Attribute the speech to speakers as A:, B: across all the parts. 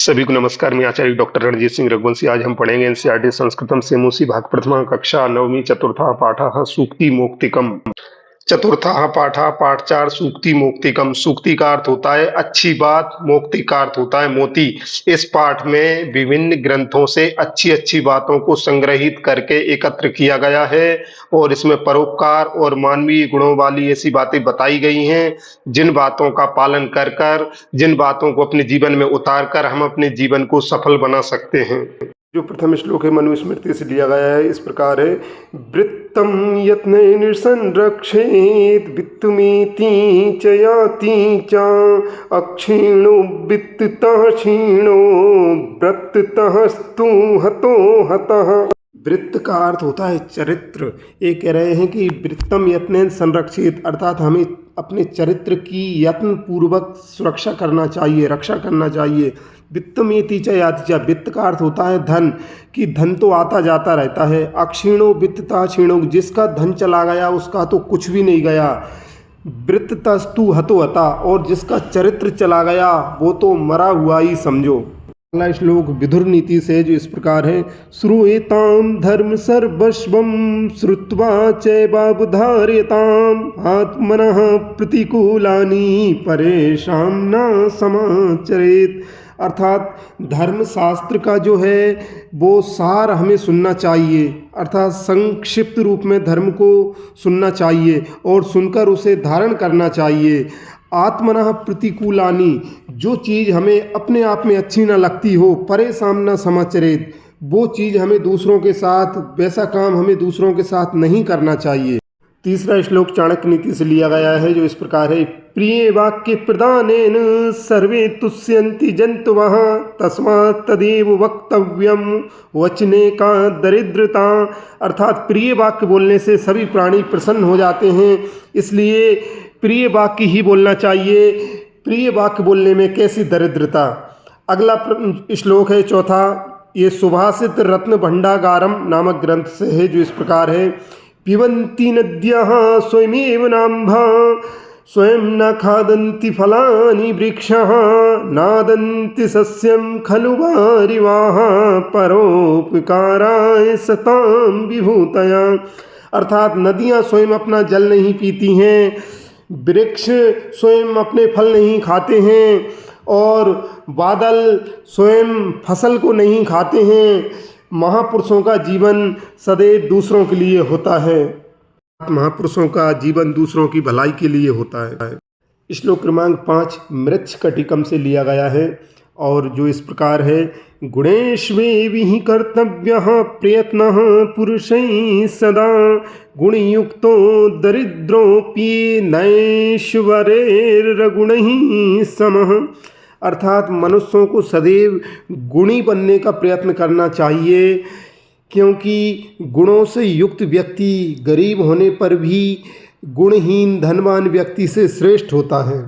A: सभी को नमस्कार। मैं आचार्य डॉक्टर रणजीत सिंह रघुवंशी। आज हम पढ़ेंगे एनसीईआरटी संस्कृतम सेमुसी भाग प्रथमा कक्षा नवमी चतुर्थः पाठः सूक्ति मोक्तिकम। चतुर्थः पाठः पाठ 4 सूक्ति मोक्तिकम। सूक्ति का अर्थ होता है अच्छी बात, मोक्ति का अर्थ होता है मोती। इस पाठ में विभिन्न ग्रंथों से अच्छी अच्छी बातों को संग्रहित करके एकत्र किया गया है और इसमें परोपकार और मानवीय गुणों वाली ऐसी बातें बताई गई हैं जिन बातों का पालन कर कर, जिन बातों को अपने जीवन में उतार कर हम अपने जीवन को सफल बना सकते हैं। जो प्रथम श्लोक है मनुस्मृति से लिया गया है, इस प्रकार है। वृत्तम यत्नेन संरक्षेत वित्तमेति च याति च अक्षीणो वित्ततः क्षीणो व्रततः स्तु हतो हतः। वृत्त का अर्थ होता है चरित्र। ये कह रहे हैं कि वृत्तम यत्नेन संरक्षित, अर्थात हमें अपने चरित्र की यत्न पूर्वक सुरक्षा करना चाहिए, रक्षा करना चाहिए। वित्तमेति च याति च, वित्त का अर्थ होता है धन, कि धन तो आता जाता रहता है। अक्षीणो वित्ततः क्षीणो, जिसका धन चला गया उसका तो कुछ भी नहीं गया। वृत्ततस्तु हतो हता, और जिसका चरित्र चला गया वो तो मरा हुआ ही समझो। अगला श्लोक विदुर नीति से जो इस प्रकार है। श्रूयेताम धर्म सर्वस्वम श्रुत्वा चैवावधार्यताम आत्मनः प्रतिकूलानि परेषां न समाचरेत। अर्थात धर्म शास्त्र का जो है वो सार हमें सुनना चाहिए, अर्थात संक्षिप्त रूप में धर्म को सुनना चाहिए और सुनकर उसे धारण करना चाहिए। आत्मनः प्रतिकूलानि, जो चीज़ हमें अपने आप में अच्छी ना लगती हो, परेशान न समाचरेत, वो चीज़ हमें दूसरों के साथ, वैसा काम हमें दूसरों के साथ नहीं करना चाहिए। तीसरा श्लोक चाणक्य नीति से लिया गया है जो इस प्रकार है। प्रिय वाक्य प्रदानेन सर्वे तुष्यन्ति जन्तवः तस्मात् तदेव वक्तव्यम वचने का दरिद्रता। अर्थात प्रिय वाक्य बोलने से सभी प्राणी प्रसन्न हो जाते हैं, इसलिए प्रिय वाक्य ही बोलना चाहिए। प्रिय वाक्य बोलने में कैसी दरिद्रता। अगला श्लोक है चौथा, ये सुभाषित रत्न भंडागारम नामक ग्रंथ से है जो इस प्रकार है। पिबन्ति नद्यः स्वयमेव नाम्भः स्वयं न खादन्ति फलानि वृक्षः नादन्ति सस्यं खलु वारिवाः परोपकाराय सतां विभूतया। अर्थात नदियाँ स्वयं अपना जल नहीं पीती हैं, वृक्ष स्वयं अपने फल नहीं खाते हैं और बादल स्वयं फसल को नहीं खाते हैं। महापुरुषों का जीवन सदैव दूसरों के लिए होता है। महापुरुषों का जीवन दूसरों की भलाई के लिए होता है। श्लोक क्रमांक 5 मृच्छ कटिकम से लिया गया है और जो इस प्रकार है। गुणेष्वेवि कर्तव्यः प्रयत्नः पुरुषैः सदा गुणयुक्तो दरिद्रोऽपि नैश्वर्यैर्गुणैः समः। अर्थात मनुष्यों को सदैव गुणी बनने का प्रयत्न करना चाहिए, क्योंकि गुणों से युक्त व्यक्ति गरीब होने पर भी गुणहीन धनवान व्यक्ति से श्रेष्ठ होता है।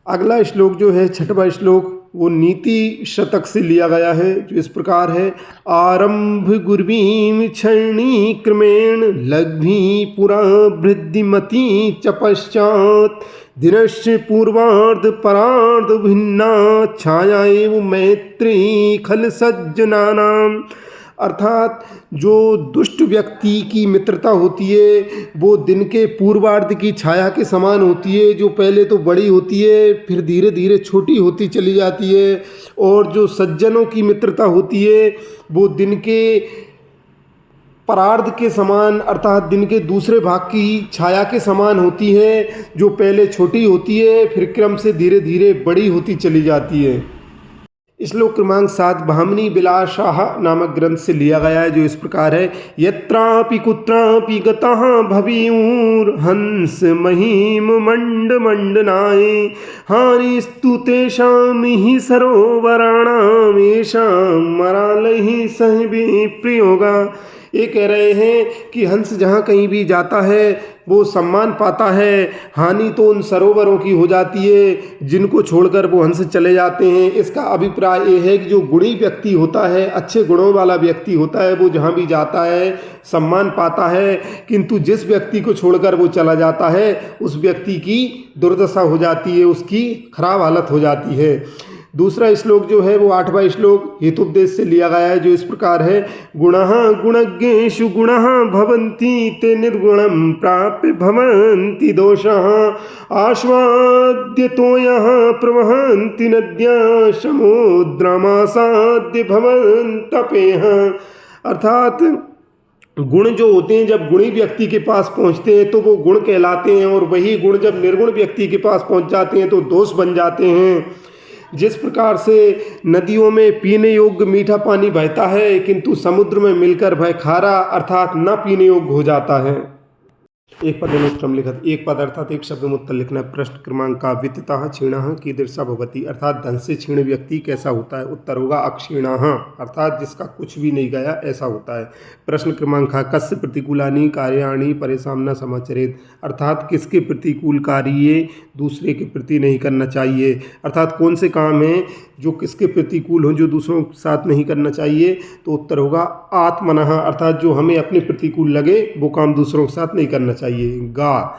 A: अगला श्लोक जो है छठवां श्लोक, वो नीति शतक से लिया गया है जो इस प्रकार है। आरंभ गुर्वीं क्षैणी क्रमेण लग्भी पुरा वृद्धिमती च पश्चात दिनस्य पूर्वार्ध परार्ध भिन्ना छाया एव मैत्री खल सज्जनानाम। अर्थात जो दुष्ट व्यक्ति की मित्रता होती है वो दिन के पूर्वार्ध की छाया के समान होती है, जो पहले तो बड़ी होती है फिर धीरे धीरे छोटी होती चली जाती है। और जो सज्जनों की मित्रता होती है वो दिन के परार्ध के समान, अर्थात दिन के दूसरे भाग की छाया के समान होती है, जो पहले छोटी होती है फिर क्रम से धीरे धीरे बड़ी होती चली जाती है। श्लोक क्रमांक 7 भामिनी विलासाः नामक ग्रंथ से लिया गया है जो इस प्रकार है। यत्रापि कुत्रापि गतः भवेयुर्हंस महीम मंड मंडनाय हानिस्तु तेषां हि सरोवराणां येषां मरालैः सह विप्रयोगा। ये कह रहे हैं कि हंस जहाँ कहीं भी जाता है वो सम्मान पाता है, हानि तो उन सरोवरों की हो जाती है जिनको छोड़कर वो हंस चले जाते हैं। इसका अभिप्राय ये है कि जो गुणी व्यक्ति होता है, अच्छे गुणों वाला व्यक्ति होता है, वो जहाँ भी जाता है सम्मान पाता है, किंतु जिस व्यक्ति को छोड़कर वो चला जाता है उस व्यक्ति की दुर्दशा हो जाती है, उसकी खराब हालत हो जाती है। दूसरा श्लोक जो है वो 8वां श्लोक हेतुपदेश से लिया गया है, जो इस प्रकार है। गुणः गुणज्ञेषु गुणः भवन्ति ते निर्गुणं प्राप्य भवन्ति दोषः आस्वाद्यतोयः प्रवहन्ति नद्यः समुद्रमासाद्य भवन्तपेयः। अर्थात गुण जो होते हैं जब गुणी व्यक्ति के पास पहुंचते हैं तो वो गुण कहलाते हैं, और वही गुण जब निर्गुण व्यक्ति के पास पहुंच जाते हैं तो दोष बन जाते हैं। जिस प्रकार से नदियों में पीने योग्य मीठा पानी बहता है किंतु समुद्र में मिलकर वह खारा अर्थात न पीने योग्य हो जाता है। एक पद अनुत्तरम लिखत, एक पद अर्थात एक शब्द में उत्तर लिखना। प्रश्न क्रमांक का वित्ततः क्षीणः कीदृशः भवति, अर्थात धन से क्षीण व्यक्ति कैसा होता है। उत्तर होगा अक्षीणः, अर्थात जिसका कुछ भी नहीं गया ऐसा होता है। प्रश्न क्रमांक का कस्य प्रतिकूलानि कार्याणि परेशान न समाचरेत, अर्थात किसके प्रतिकूल कार्य दूसरे के प्रति नहीं करना चाहिए। अर्थात कौन से काम हैं जो किसके प्रतिकूल हो, जो दूसरों के साथ नहीं करना चाहिए। तो उत्तर होगा आत्मनः, अर्थात जो हमें अपने प्रतिकूल लगे वो काम दूसरों के साथ नहीं करना चाहिए। गा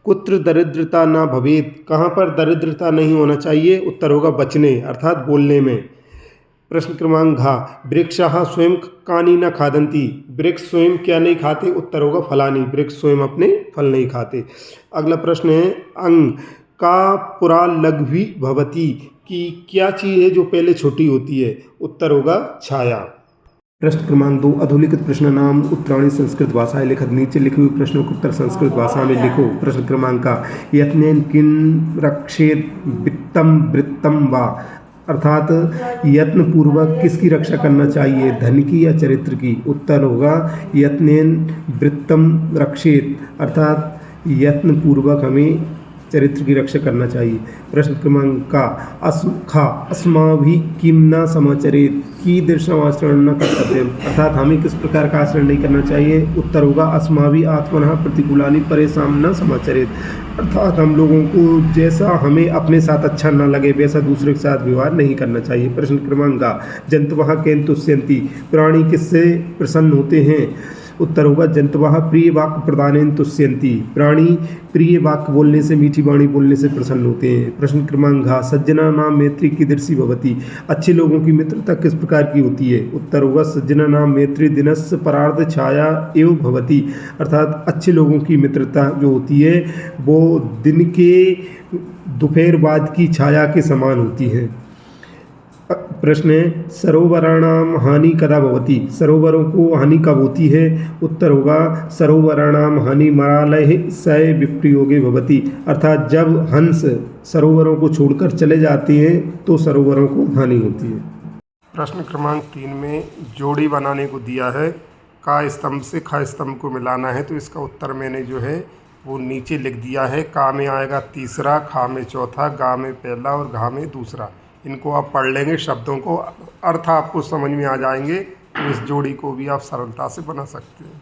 A: कुत्र दरिद्रता न भवेत, कहाँ पर दरिद्रता नहीं होना चाहिए। उत्तर होगा वचने अर्थात बोलने में। प्रश्न क्रमांक घा वृक्षाः स्वयं कानि न खादन्ति, वृक्ष स्वयं क्या नहीं खाते। उत्तर होगा फलानि, वृक्ष स्वयं अपने फल नहीं खाते। अगला प्रश्न है अंग का पुरा लघ्वी भवति, कि क्या चीज़ है जो पहले छोटी होती है। उत्तर होगा छाया। प्रश्न क्रमांक 2 अधोलिखित प्रश्न नाम उत्तराणी संस्कृत भाषाएं लिखत, नीचे लिखे हुए प्रश्नों को उत्तर संस्कृत भाषा में लिखो। प्रश्न क्रमांक का यत्नेन किन रक्षेत वित्तम वृत्तम वा, अर्थात यत्न पूर्वक किसकी रक्षा करना चाहिए, धन की या चरित्र की। उत्तर होगा यत्नेन वृत्तम रक्षेत, अर्थात यत्न पूर्वक हमें चरित्र की रक्षा करना चाहिए। प्रश्न क्रमांक का अस्माभि किम न समाचरेत, कीदृशम् आचरण न कर्तव्यम, अर्थात हमें किस प्रकार का आचरण नहीं करना चाहिए। उत्तर होगा अस्माभि आत्मनः प्रतिकूलानि परेशान न समाचरेत, अर्थात हम लोगों को जैसा हमें अपने साथ अच्छा न लगे वैसा दूसरे के साथ व्यवहार नहीं करना चाहिए। प्रश्न क्रमांक का जंतवः केन तुष्यन्ति, प्राणी किससे प्रसन्न होते हैं। उत्तर होगा जंतवः प्रिय वाक्य प्रदानेन तुष्यन्ति, प्राणी प्रिय वाक्य बोलने से, मीठी वाणी बोलने से प्रसन्न होते हैं। प्रश्न क्रमांक घ सज्जना नाम मैत्री कीदृशी भवति, अच्छे लोगों की मित्रता किस प्रकार की होती है। उत्तर होगा सज्जना नाम मैत्री दिनस्य परार्ध छाया एव भवति, अर्थात अच्छे लोगों की मित्रता जो होती है वो दिन के दोपहर बाद की छाया के समान होती है। प्रश्न है सरोवराणाम हानि कदा भवति, सरोवरों को हानि कब होती है। उत्तर होगा सरोवराणाम हानि मरालय सय विप्रयोगे भवति, अर्थात जब हंस सरोवरों को छोड़कर चले जाते हैं तो सरोवरों को हानि होती है। प्रश्न क्रमांक 3 में जोड़ी बनाने को दिया है, का स्तंभ से ख स्तंभ को मिलाना है, तो इसका उत्तर मैंने जो है वो नीचे लिख दिया है। का में आएगा तीसरा, खा में चौथा, गा में पहला और घा में दूसरा। इनको आप पढ़ लेंगे, शब्दों को अर्थ आपको समझ में आ जाएंगे, तो इस जोड़ी को भी आप सरलता से बना सकते हैं।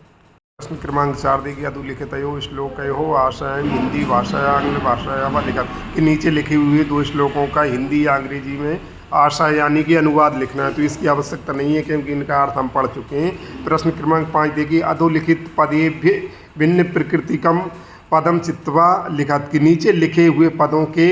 A: प्रश्न क्रमांक 4 देखिए अधोलिखितयो श्लोकयो आशयम हिंदी भाषाया आंग्ल भाषाया व लिखत, कि नीचे लिखे हुए 2 श्लोकों का हिंदी या अंग्रेजी में आशय यानी कि अनुवाद लिखना है, तो इसकी आवश्यकता नहीं है क्योंकि इनका अर्थ हम पढ़ चुके हैं। प्रश्न क्रमांक 5 देखिए अधोलिखित पदेभ्य भिन्न प्रकृतिकम पदम चित्वा लिखत, कि नीचे लिखे हुए पदों के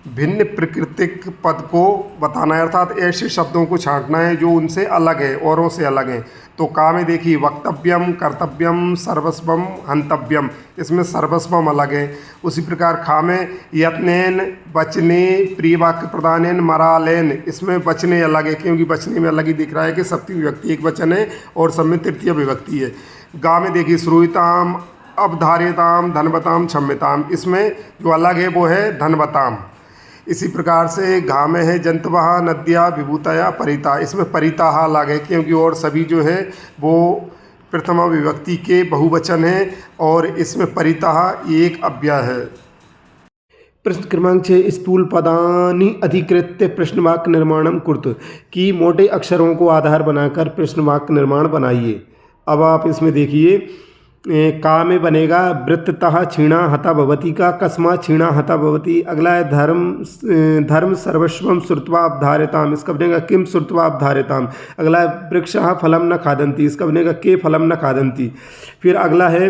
A: भिन्न प्राकृतिक पद को बताना है, अर्थात ऐसे शब्दों को छांटना है जो उनसे अलग है, औरों से अलग हैं। तो का में देखिए वक्तव्यम, कर्तव्यम, सर्वस्वम, हंतव्यम, इसमें सर्वस्वम अलग है। उसी प्रकार खा में यत्नेन, बचने, प्रिय वाक्य प्रदानेन, मरालेन, इसमें बचने अलग है क्योंकि बचने में अलग ही दिख रहा है कि सप्तमी विभक्ति एक वचन है और सब में तृतीय विभक्ति है। गा में देखिए श्रूयताम, अवधार्यताम, धनवताम, क्षम्यताम, इसमें जो अलग है वो है धनवताम। इसी प्रकार से घा में है जंतवः नद्या विभूतया परिता, इसमें परिता अलग है क्योंकि और सभी जो है वो प्रथमा विभक्ति के बहुवचन है और इसमें परिता एक अव्यय है। प्रश्न क्रमांक 6 स्थूल पदानि अधिकृत्य प्रश्नवाक्य निर्माणम कुरुत, कि मोटे अक्षरों को आधार बनाकर प्रश्नवाक्य निर्माण बनाइए। अब आप इसमें देखिए का में बनेगा वृत्ततः क्षीणा हता भवति का कस्मा क्षीणा हता भवति। अगला है धर्म सर्वस्वम श्रुत्वा अवधार्यताम, इसका बनेगा किम श्रुत्वा अवधार्यताम। अगला है वृक्षः फलम न खादन्ति, इसका बनेगा के फलम न खादन्ति। फिर अगला है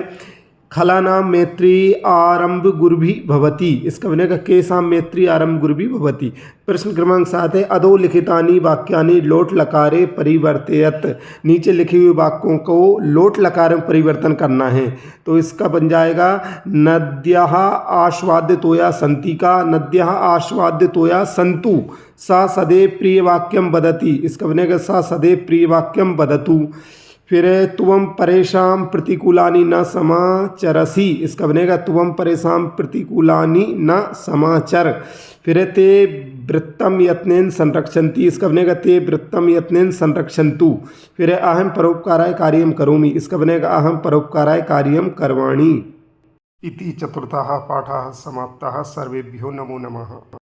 A: खलानां मैत्री आरंभ गुरुभिः भवति, इसका बनेगा केषां मैत्री आरंभ गुरुभिः भवति। प्रश्न क्रमांक 7 है अधोलिखितानि वाक्यानि लोट लकारे परिवर्तयत, नीचे लिखे हुए वाक्यों को लोट लकार में परिवर्तन करना है। तो इसका बन जाएगा नद्यः आस्वाद्यतोया सन्ति का नद्यः आस्वाद्यतोया सन्तु, सा सदैव प्रिय वाक्यम वदति, इसका बनेगा सा सदैव प्रिय वाक्यम वदतु। फिर त्वं परेषां प्रतिकूलानि न समाचरसि, इसका बनेगा त्वं परेषां प्रतिकूलानि न समाचर। फिर ते वृत्तं यत्नेन संरक्षन्ति, इसका बनेगा ते वृत्तं यत्नेन संरक्षन्तु। फिर अहं परोपकाराय कार्यं करोमि, इसका बनेगा अहं परोपकाराय कार्यं कर्वाणि। इति चतुर्थः पाठः समाप्तः। सर्वेभ्यो नमो नमः।